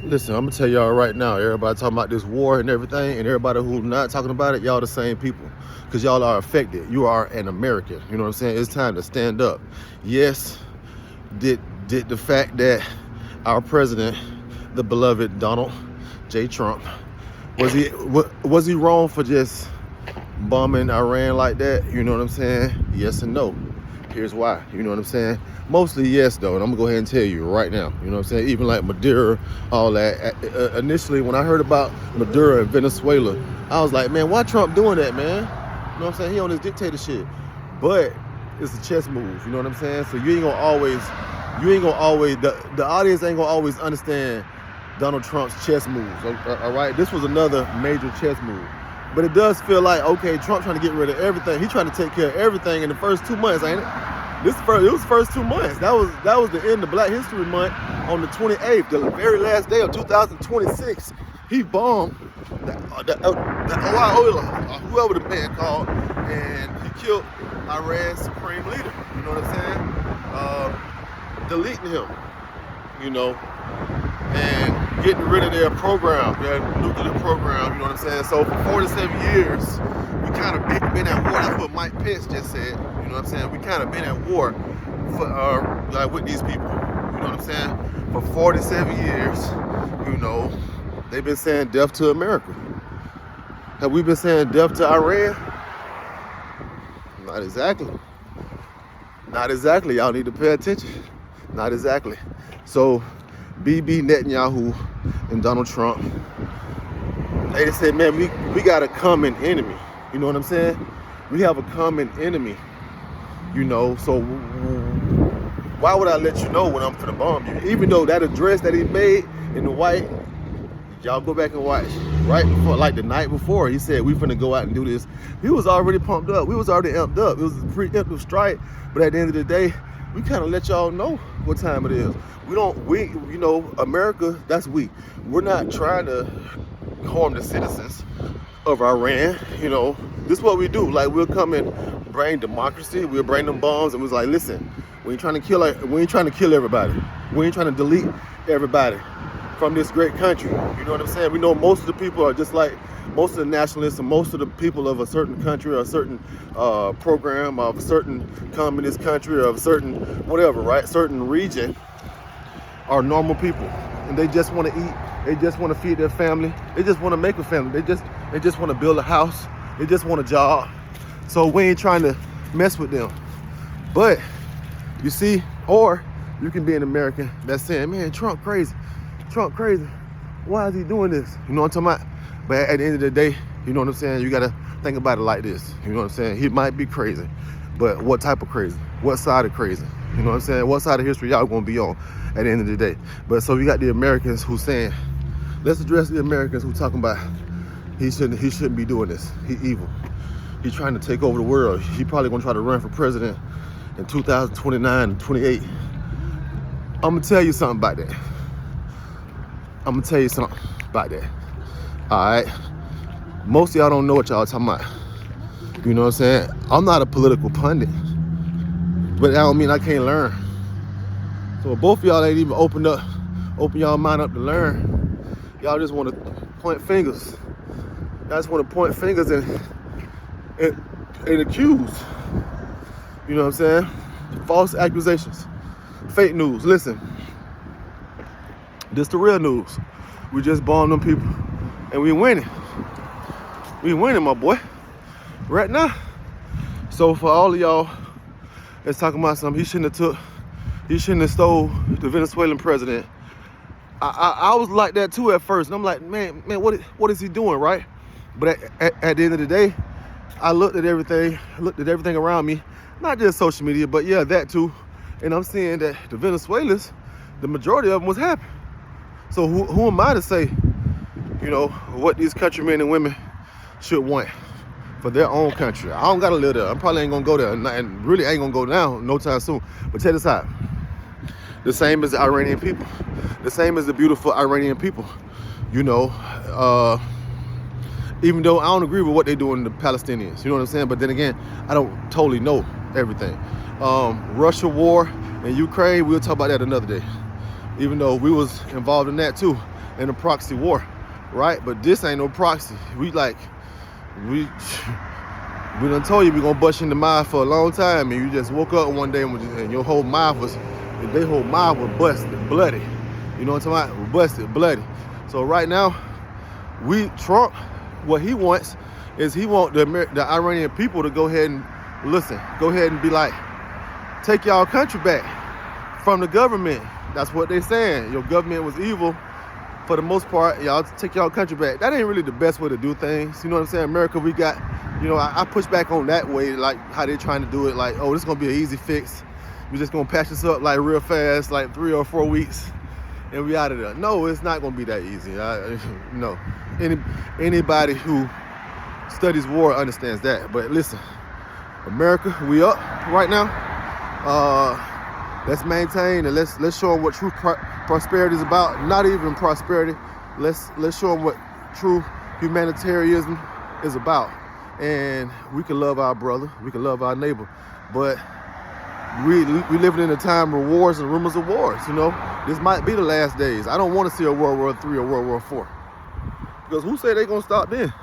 Listen, I'm gonna tell y'all right now, everybody talking about this war and everything, and everybody who's not talking about it, y'all the same people. Because y'all are affected. You are an American. You know what I'm saying? It's time to stand up. Yes, did the fact that our president, the beloved Donald J. Trump, was he wrong for just bombing Iran like that? You know what I'm saying? Yes and no. Here's why. You know what I'm saying? Mostly yes, though, and I'm gonna go ahead and tell you right now. You know what I'm saying? Even like Maduro, all that. Initially, when I heard about Maduro in Venezuela, I was like, man, why Trump doing that, man? You know what I'm saying? He on his dictatorship. But it's a chess move. You know what I'm saying? So you ain't gonna always, the audience ain't gonna always understand Donald Trump's chess moves. All right? This was another major chess move. But it does feel like, okay, Trump trying to get rid of everything. He trying to take care of everything in the first 2 months, ain't it? It was first 2 months. That was the end of Black History Month on the 28th, the very last day of 2026. He bombed whoever the man called, and he killed Iran's supreme leader. You know what I'm saying? Deleting him, you know, and getting rid of their program, their nuclear program. You know what I'm saying? So for 47 years, we kind of been at war. That's what Mike Pence just said. You know what I'm saying? We kind of been at war for, like with these people. You know what I'm saying? For 47 years, you know, they've been saying death to America. Have we been saying death to Iran? Not exactly. Not exactly. Y'all need to pay attention. Not exactly. So, BB Netanyahu and Donald Trump, they just said, man, we got a common enemy. You know what I'm saying? We have a common enemy. You know, so why would I let you know when I'm finna bomb you? Even though that address that he made in the white, y'all go back and watch. Right before, like the night before, he said we finna go out and do this. He was already pumped up. We was already amped up. It was a preemptive strike. But at the end of the day, we kind of let y'all know what time it is. You know, America, that's we. We're not trying to harm the citizens of Iran. You know, this is what we do. Like, we'll come and bring democracy. We'll bring them bombs, and we're like, listen, we ain't trying to kill everybody. We ain't trying to delete everybody from this great country. You know what I'm saying? We know most of the people are just like most of the nationalists and most of the people of a certain country or a certain program of a certain communist country or of a certain whatever, right? Certain region are normal people, and they just want to eat. They just want to feed their family. They just want to make a family. They just want to build a house. They just want a job. So we ain't trying to mess with them. But you see, or you can be an American that's saying, man, Trump crazy. Trump crazy. Why is he doing this? You know what I'm talking about? But at the end of the day, you know what I'm saying? You got to think about it like this. You know what I'm saying? He might be crazy, but what type of crazy? What side of crazy? You know what I'm saying? What side of history y'all gonna be on at the end of the day? But so you got the Americans who saying, let's address the Americans who talking about he shouldn't be doing this. He evil. He's trying to take over the world. He probably gonna try to run for president in 2029 and 28. I'm gonna tell you something about that. All right. Most of y'all don't know what y'all talking about. You know what I'm saying? I'm not a political pundit, but that don't mean I can't learn. So both of y'all ain't even open y'all mind up to learn. Y'all just want to point fingers. Y'all just want to point fingers and accuse. You know what I'm saying? False accusations. Fake news. Listen. This the real news. We just bombed them people, and we winning. We winning, my boy. Right now. So for all of y'all that's talking about something, he shouldn't have stole the Venezuelan president. I was like that too at first, and I'm like, man, what is he doing, right? But at the end of the day, I looked at everything around me, not just social media, but yeah, that too. And I'm seeing that the Venezuelans, the majority of them was happy. So who am I to say, you know, what these countrymen and women should want for their own country? I don't gotta live there. I probably ain't gonna go there, and really ain't gonna go down no time soon. But check this out. The same as the Iranian people. The same as the beautiful Iranian people. You know, even though I don't agree with what they're doing to the Palestinians. You know what I'm saying? But then again, I don't totally know everything. Russia war and Ukraine, we'll talk about that another day. Even though we was involved in that too. in a proxy war, right? But this ain't no proxy. We done told you we gonna bust you in the mind for a long time, and you just woke up one day and your whole mind was, their whole mind was busted, bloody. You know what I'm talking about? Busted, bloody. So right now, Trump, what he wants is he want the Iranian people to go ahead and listen, go ahead and be like, take y'all country back from the government. That's what they're saying. Your government was evil for the most part. Y'all take y'all country back. That ain't really the best way to do things. You know what I'm saying? America, we got, you know, I push back on that way, like how they're trying to do it. Like, oh, this is gonna be an easy fix. We're just gonna patch this up like real fast, like 3 or 4 weeks, and we out of there. No, it's not gonna be that easy. No, anybody who studies war understands that. But listen, America, we up right now. Let's maintain and let's show them what true prosperity is about. Not even prosperity. Let's show them what true humanitarianism is about. And we can love our brother, we can love our neighbor, but we living in a time of wars and rumors of wars. You know, this might be the last days. I don't want to see a World War III or World War IV, because who say they gonna stop then?